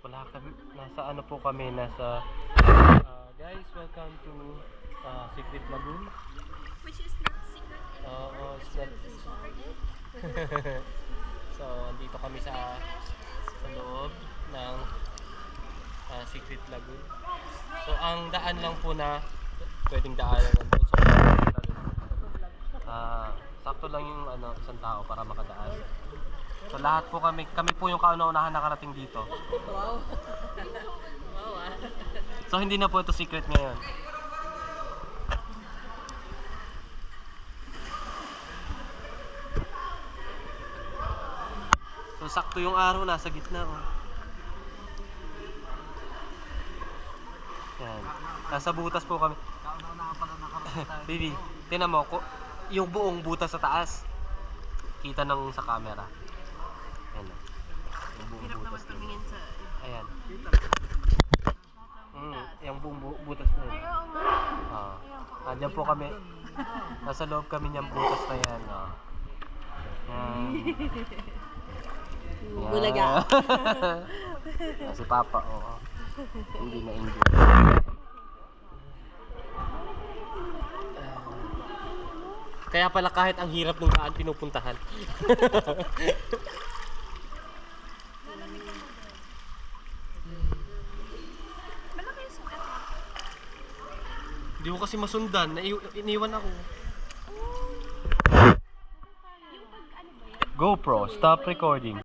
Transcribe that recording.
Wala kami, nasa ano po kami, nasa guys, welcome to Secret Lagoon. Which is not secret anymore. It's It's not. been discovered it. So, andito kami sa loob ng Secret Lagoon. So, ang daan lang po na pwedeng daanan nandun sa sakto lang yung isang tao para makadaan. So, lahat po kami po yung kauna-unahan nakarating dito. Wow. Wow ah. So, hindi na po ito secret ngayon. So, sakto yung araw, nasa gitna. Oh. Yan. Nasa butas po kami. Baby, tinan mo, yung buong butas sa taas. Kita nang sa camera. Ayan. Yung buong Hirap naman butas. tumingin sa... Ayan. Yung buong butas na yun. Ay, oo nga. Nandiyan po kami. Nasa loob kami niyang butas na yan. Yan. Bulaga. Si Papa, oo. Hindi na enjoy. Kaya pala kahit ang hirap ng daan pinupuntahan. Malaki yung sugat mo. Hindi ko kasi masundan. Iniwan ako. Yung pag ano ba yan? GoPro, stop recording.